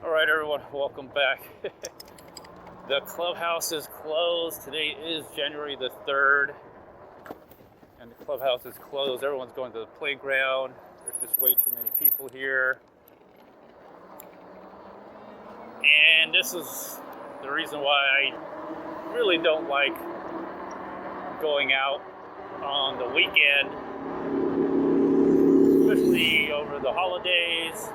Alright everyone, welcome back. The clubhouse is closed. Today is January the 3rd. And the clubhouse is closed. Everyone's going to the playground. There's just way too many people here. And this is the reason why I really don't like going out on the weekend. Especially over the holidays.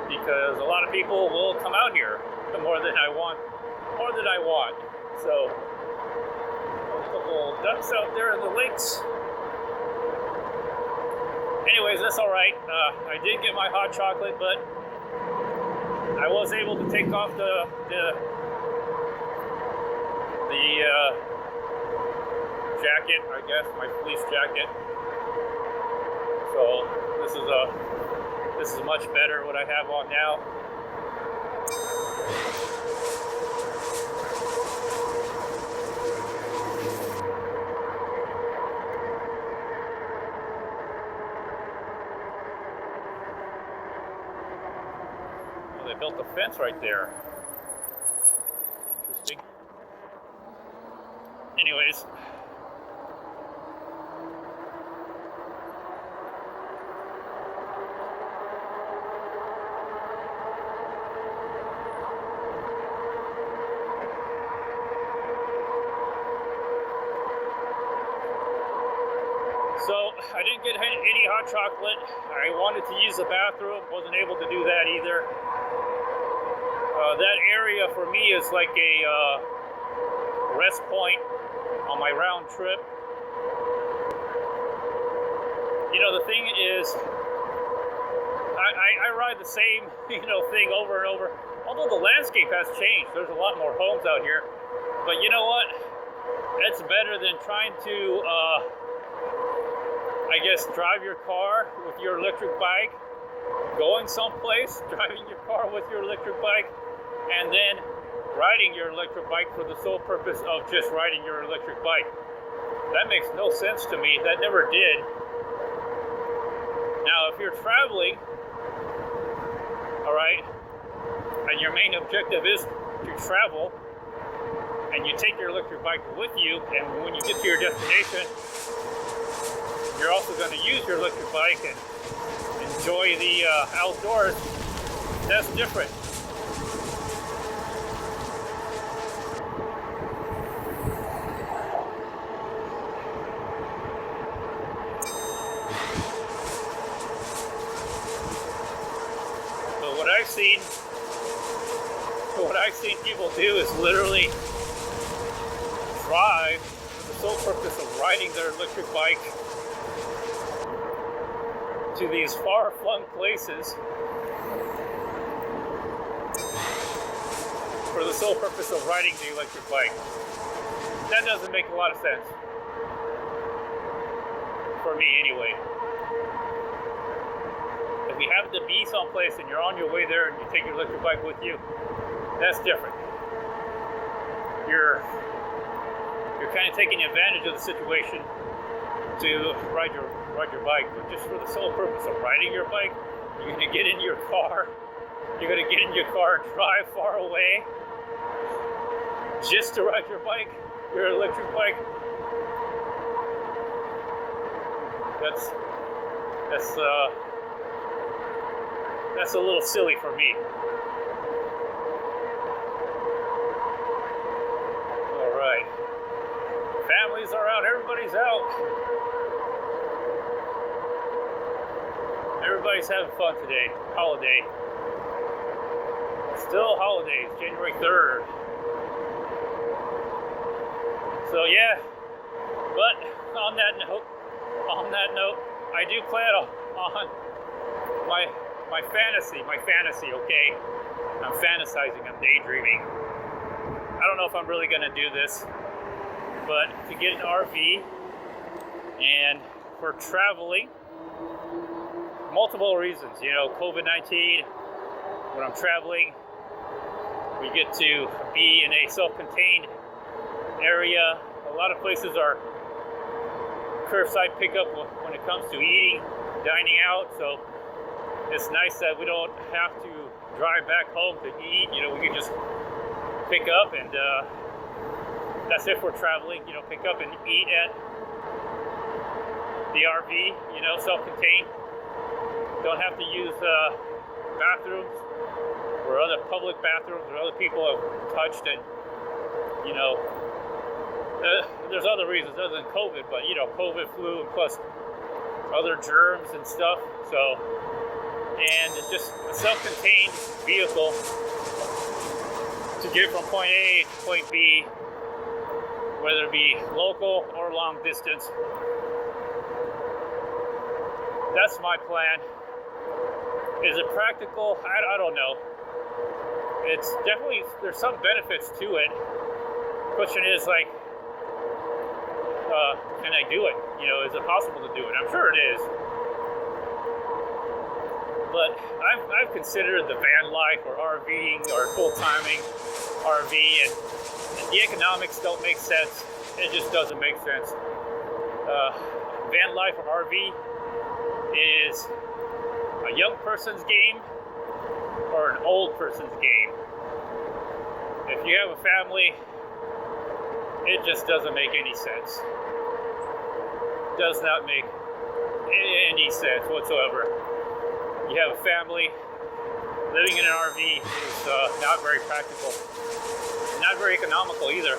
Because a lot of people will come out here more than I want. So, a couple ducks out there in the lakes. Anyways, that's all right. I did get my hot chocolate, but I was able to take off the jacket, I guess, my fleece jacket. So this is much better what I have on now. Oh, they built a fence right there. Interesting. Anyways. So, I didn't get any hot chocolate. I wanted to use the bathroom, wasn't able to do that either. That area for me is like a rest point on my round trip. You know, the thing is, I ride the same, thing over and over. Although the landscape has changed, there's a lot more homes out here. But you know what? It's better than trying to, I guess, drive your car with your electric bike, going someplace, driving your car with your electric bike, and then riding your electric bike for the sole purpose of just riding your electric bike. That makes no sense to me. That never did. Now, if you're traveling, all right, and your main objective is to travel, and you take your electric bike with you, and when you get to your destination, you're also going to use your electric bike and enjoy the outdoors. That's different. But what I've seen people do is literally drive for the sole purpose of riding their electric bike to these far-flung places for the sole purpose of riding the electric bike. That doesn't make a lot of sense. For me, anyway. If you happen to be someplace and you're on your way there and you take your electric bike with you, that's different. You're kind of taking advantage of the situation to ride your bike, but just for the sole purpose of riding your bike, you're going to get in your car. You're going to get in your car and drive far away just to ride your bike, your electric bike. That's a little silly for me. All right, families are out. Everybody's out. Everybody's having fun today. Holiday. Still holidays, January 3rd. So yeah, but on that note, I do plan on my fantasy, okay? I'm fantasizing, I'm daydreaming. I don't know if I'm really gonna do this, but to get an RV and for traveling, multiple reasons, COVID-19, when I'm traveling, we get to be in a self-contained area. A lot of places are curbside pickup when it comes to eating, dining out, so it's nice that we don't have to drive back home to eat. You know, we can just pick up and that's if we're traveling. You know, pick up and eat at the RV. You know, self-contained. Don't have to use bathrooms or other public bathrooms or other people have touched and, you know, there's other reasons other than COVID, but, you know, COVID, flu, and plus other germs and stuff. So, and it's just a self-contained vehicle to get from point A to point B, whether it be local or long distance. That's my plan. Is it practical? I don't know. It's definitely, there's some benefits to it. Question is like, can I do it? You know, is it possible to do it? I'm sure it is. But I've considered the van life or RVing or full-timing RV, and the economics don't make sense. It just doesn't make sense. Van life or RV is a young person's game or an old person's game. If you have a family, it just doesn't make any sense. Does not make any sense whatsoever. You have a family, living in an RV is not very practical, not very economical either,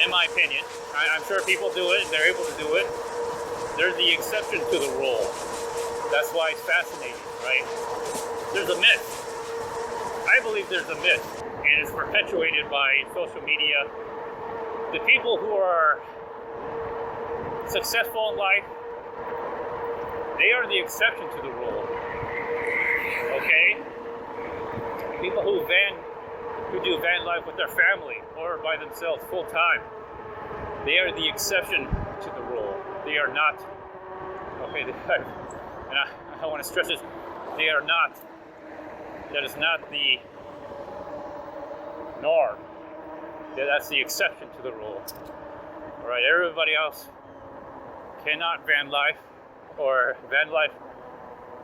in my opinion. I'm sure people do it, they're able to do it. There's the exception to the rule. That's why it's fascinating, right? There's a myth. I believe there's a myth, and it's perpetuated by social media. The people who are successful in life, they are the exception to the rule. Okay? People who do van life with their family or by themselves full time, they are the exception to the rule. They are not. Okay, and I want to stress this. They are not. That is not the norm. That's the exception to the rule. All right, everybody else cannot van life or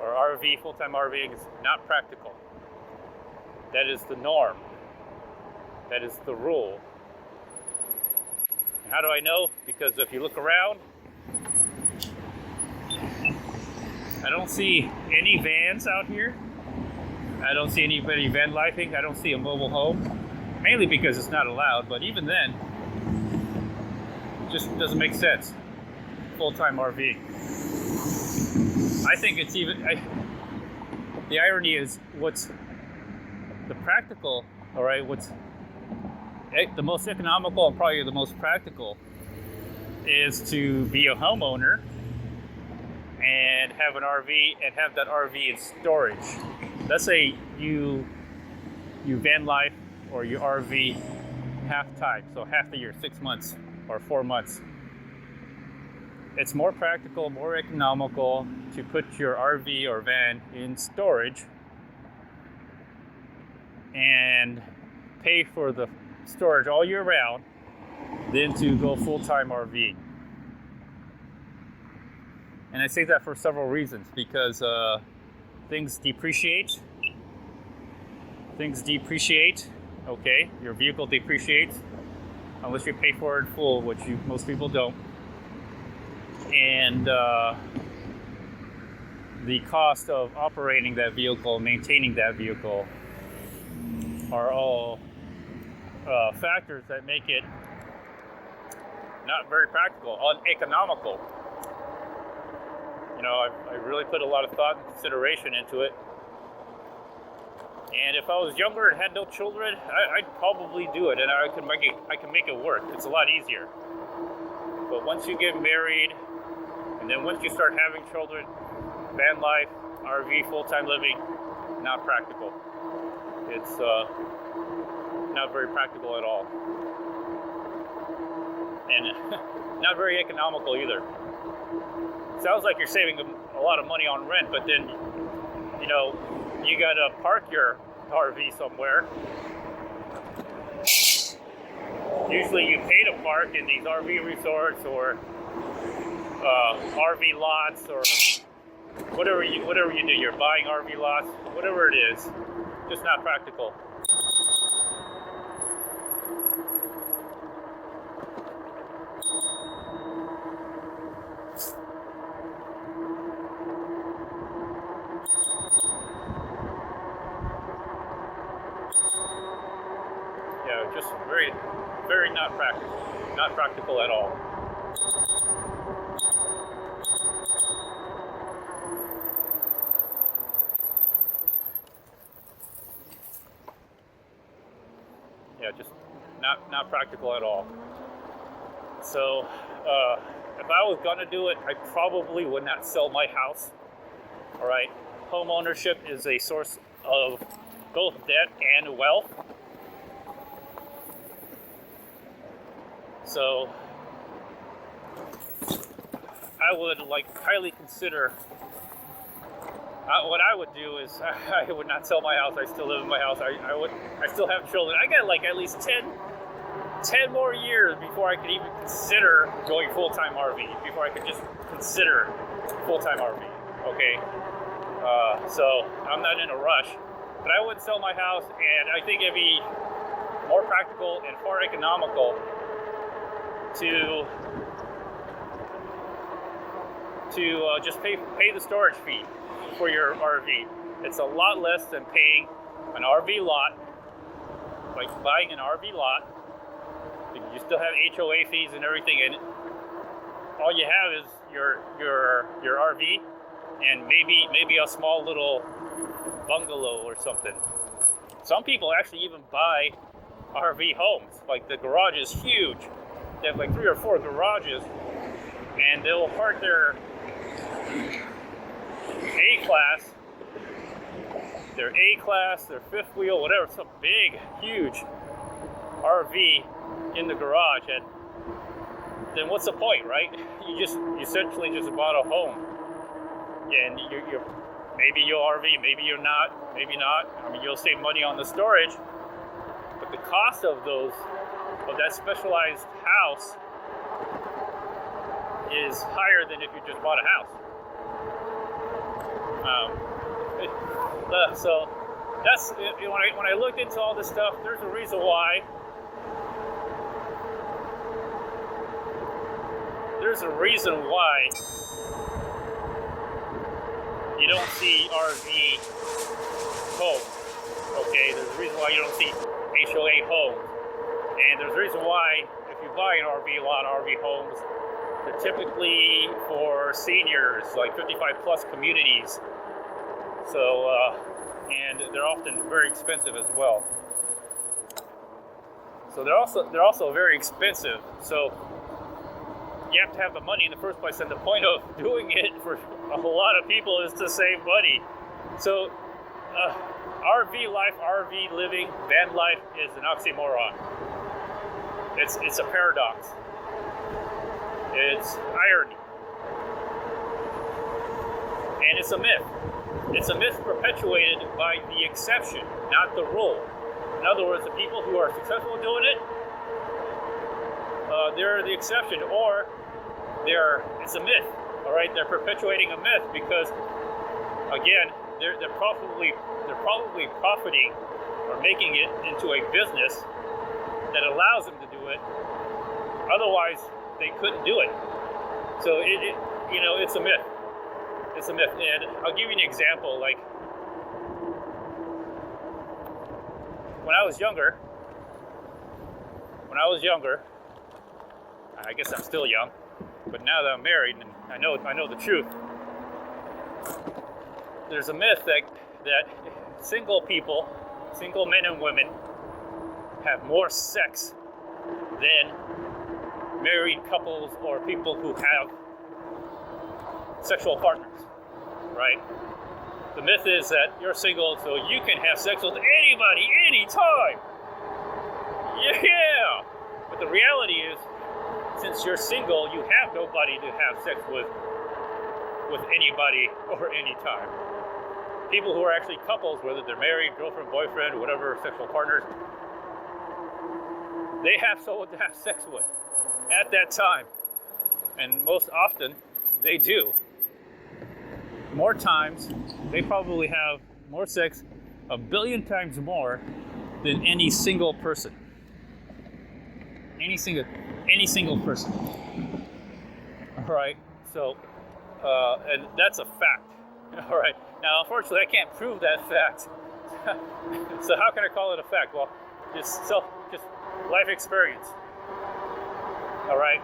RV, full-time RVing is not practical. That is the norm. That is the rule. And how do I know? Because if you look around, I don't see any vans out here. I don't see anybody van lifing. I don't see a mobile home. Mainly because it's not allowed, but even then, it just doesn't make sense. Full-time RV. I think it's even, the irony is what's the practical, all right, what's the most economical and probably the most practical is to be a homeowner and have an RV and have that RV in storage. Let's say you van life or your RV half time, so half the year, 6 months or 4 months. It's more practical, more economical to put your RV or van in storage and pay for the storage all year round than to go full-time RVing. And I say that for several reasons, because things depreciate. Okay, your vehicle depreciates unless you pay for it in full, which most people don't. And the cost of operating that vehicle, maintaining that vehicle, are all factors that make it not very practical, uneconomical. You know, I really put a lot of thought and consideration into it. And if I was younger and had no children, I'd probably do it, and I can make it work. It's a lot easier. But once you get married, and then once you start having children, van life, RV, full-time living, not practical. It's not very practical at all. And not very economical either. Sounds like you're saving a lot of money on rent, but then, you know, you gotta park your RV somewhere. Usually you pay to park in these RV resorts or RV lots or whatever you do, you're buying RV lots, whatever it is, just not practical. Yeah, just very, very not practical at all. Yeah, just not practical at all. So, if I was gonna do it, I probably would not sell my house. All right, home ownership is a source of both debt and wealth. So, I would highly consider. What I would do is I would not sell my house. I still live in my house. I still have children. I got at least 10 more years before I could even consider going full-time RV. Before I could just consider full-time RV. Okay. So I'm not in a rush, but I would sell my house, and I think it'd be more practical and far economical to just pay the storage fee for your RV. It's a lot less than paying an RV lot, like buying an RV lot. You still have HOA fees and everything, and all you have is your RV and maybe a small little bungalow or something. Some people actually even buy RV homes. Like the garage is huge. They have 3 or 4 garages, and they'll park their A-class, their fifth wheel, whatever, some big, huge RV in the garage, and then what's the point, right? You essentially just bought a home, and you're maybe you'll RV, maybe you're not, maybe not. I mean, you'll save money on the storage, but the cost of that specialized house is higher than if you just bought a house. So that's when I looked into all this stuff. There's a reason why. You don't see RV homes. Okay, there's a reason why you don't see HOA homes, and there's a reason why if you buy an RV lot, RV homes, they're typically for seniors, like 55 plus communities. So, and they're often very expensive as well. So they're also very expensive. So you have to have the money in the first place, and the point of doing it for a lot of people is to save money. So RV life, RV living, van life is an oxymoron. It's a paradox. It's irony. And it's a myth. It's a myth perpetuated by the exception, not the rule. In other words, the people who are successful doing it, they're the exception, or it's a myth. All right, they're perpetuating a myth because, again, they're probably profiting or making it into a business that allows them to do it. Otherwise, they couldn't do it. So it's a myth. It's a myth, and I'll give you an example. Like when I was younger, I guess I'm still young, but now that I'm married and I know the truth, there's a myth that single men and women, have more sex than married couples or people who have sexual partners, right? The myth is that you're single, so you can have sex with anybody, anytime. Yeah! But the reality is, since you're single, you have nobody to have sex with anybody or anytime. People who are actually couples, whether they're married, girlfriend, boyfriend, whatever, sexual partners, they have someone to have sex with at that time. And most often, they do. more times. They probably have more sex 1 billion times more than any single person. Any single person. All right. So, and that's a fact. All right. Now, unfortunately, I can't prove that fact. So how can I call it a fact? Well, just life experience. All right.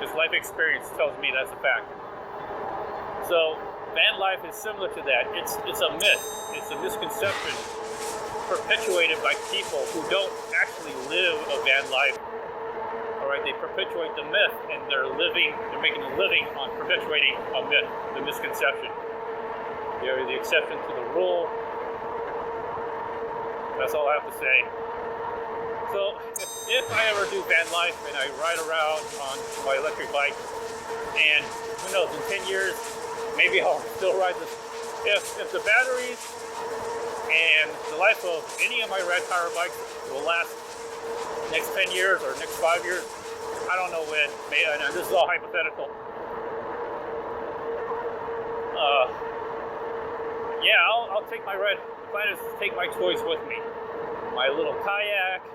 Just life experience tells me that's a fact. So van life is similar to that. It's a myth. It's a misconception perpetuated by people who don't actually live a van life. All right, they perpetuate the myth, and they're making a living on perpetuating a myth, the misconception. You're the exception to the rule. That's all I have to say. So, if I ever do van life and I ride around on my electric bike, and who knows, in 10 years, maybe I'll still ride this. If the batteries and the life of any of my Rad Power bikes will last next 10 years or next 5 years, I don't know when. This is all hypothetical. Yeah, I'll take my Rad. The plan is to take my toys with me. My little kayak,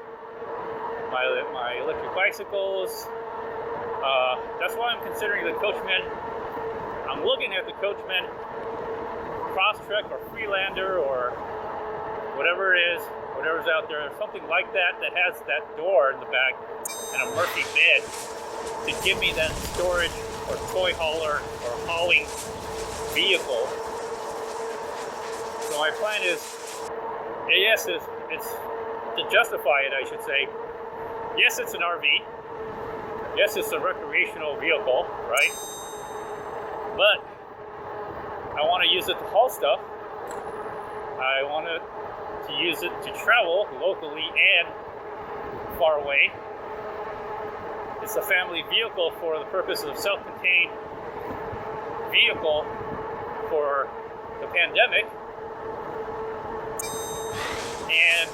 my electric bicycles. That's why I'm considering the Coachman. I'm looking at the Coachman Crosstrek or Freelander or whatever it is, whatever's out there, something like that has that door in the back and a Murphy bed to give me that storage or toy hauler or hauling vehicle. So my plan is, yes, it's to justify it, I should say. Yes, it's an RV. Yes, it's a recreational vehicle, right? But I want to use it to haul stuff. I want to use it to travel locally and far away. It's a family vehicle for the purpose of self-contained vehicle for the pandemic. And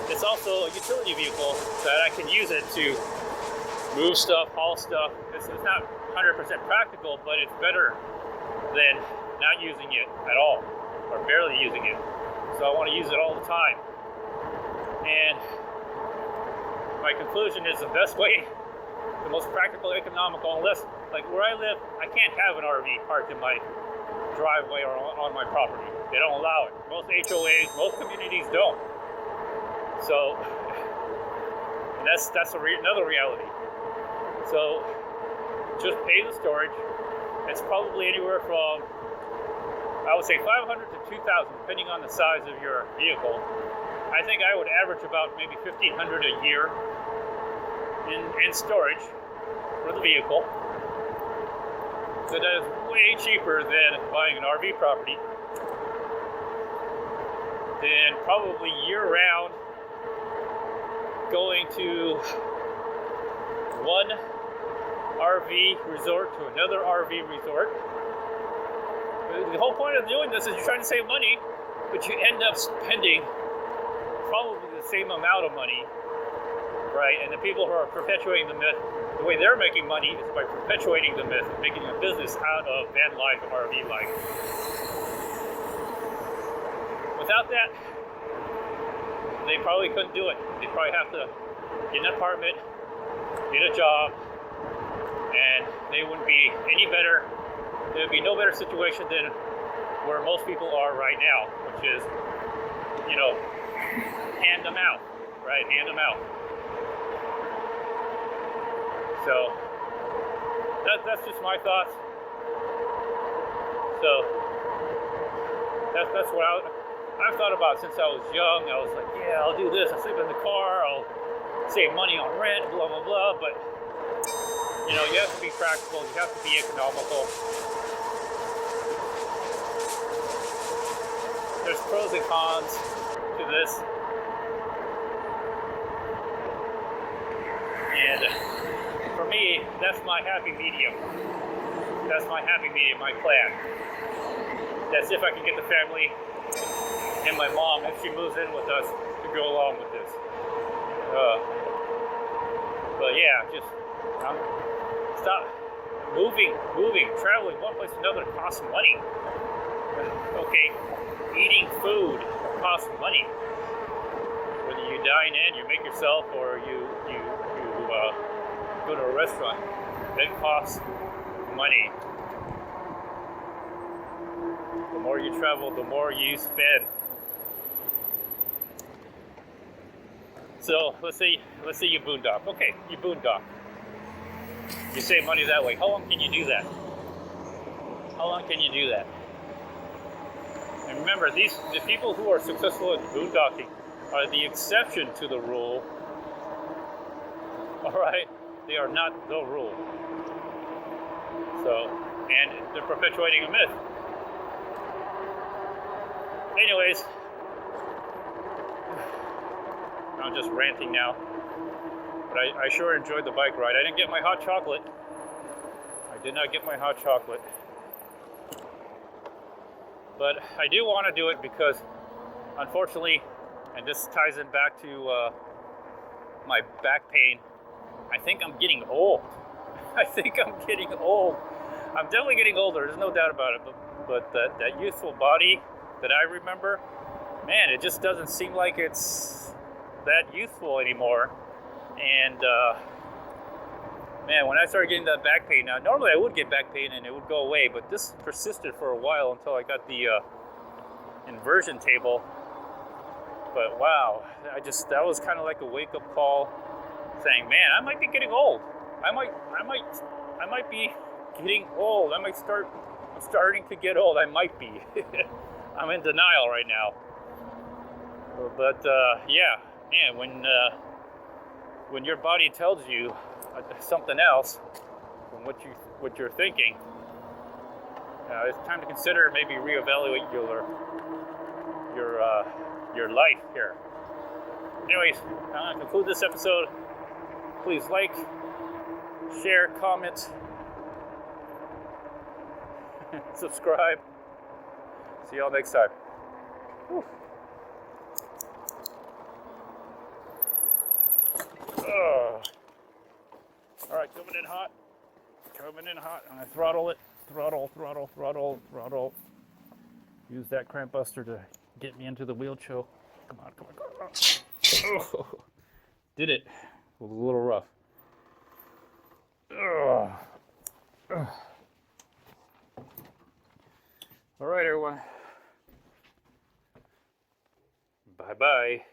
it's also a utility vehicle that I can use it to move stuff, haul stuff. It's not 100% practical, but it's better than not using it at all, or barely using it. So I want to use it all the time. And my conclusion is the best way, the most practical, economical, unless, like where I live, I can't have an RV parked in my driveway or on my property. They don't allow it. Most HOAs, most communities don't. So that's another reality. So just pay the storage. It's probably anywhere from, I would say, $500 to $2,000, depending on the size of your vehicle. I think I would average about maybe $1,500 a year in storage for the vehicle. So that is way cheaper than buying an RV property. Then probably year-round going to one RV resort to another RV resort. The whole point of doing this is you're trying to save money, but you end up spending probably the same amount of money, right? And the people who are perpetuating the myth, the way they're making money is by perpetuating the myth and making a business out of van life and RV life. Without that, they probably couldn't do it. They'd probably have to get an apartment, get a job, and they wouldn't be any better. There would be no better situation than where most people are right now, which is, hand them out, right? Hand them out. So that's just my thoughts. So that's what I've thought about since I was young. I was like, yeah, I'll do this. I'll sleep in the car. I'll save money on rent, blah, blah, blah. But, you have to be practical. You have to be economical. There's pros and cons to this. And for me, that's my happy medium. That's my happy medium, my plan. That's if I can get the family and my mom, if she moves in with us, to go along with this. But yeah, just stop. moving, traveling one place to another costs money. Okay, eating food costs money. Whether you dine in, you make yourself, or you go to a restaurant, that costs money. The more you travel, the more you spend. So let's say you boondock. Okay, you boondock. You save money that way. How long can you do that? How long can you do that? And remember, the people who are successful in boondocking are the exception to the rule. All right, they are not the rule. So, and they're perpetuating a myth. Anyways, I'm just ranting now. But I sure enjoyed the bike ride. I didn't get my hot chocolate. I did not get my hot chocolate. But I do want to do it because, unfortunately, and this ties in back to my back pain, I think I'm getting old. I think I'm getting old. I'm definitely getting older, there's no doubt about it. But that youthful body that I remember, man, it just doesn't seem like it's that youthful anymore. And man, when I started getting that back pain, now normally I would get back pain and it would go away, but this persisted for a while until I got the inversion table. But wow, that was kind of like a wake-up call, saying, man, I might be getting old. I might be getting old. I'm starting to get old. I might be. I'm in denial right now. But yeah, man, when your body tells you something else from what you're thinking, it's time to consider maybe reevaluate your life here. Anyways, I'm gonna conclude this episode. Please like, share, comment, subscribe. See y'all next time. Whew. All right, coming in hot. I'm gonna throttle it. Throttle. Use that Crampbuster to get me into the wheel choke. Come on. Oh, did it. It was a little rough. All right, everyone. Bye-bye.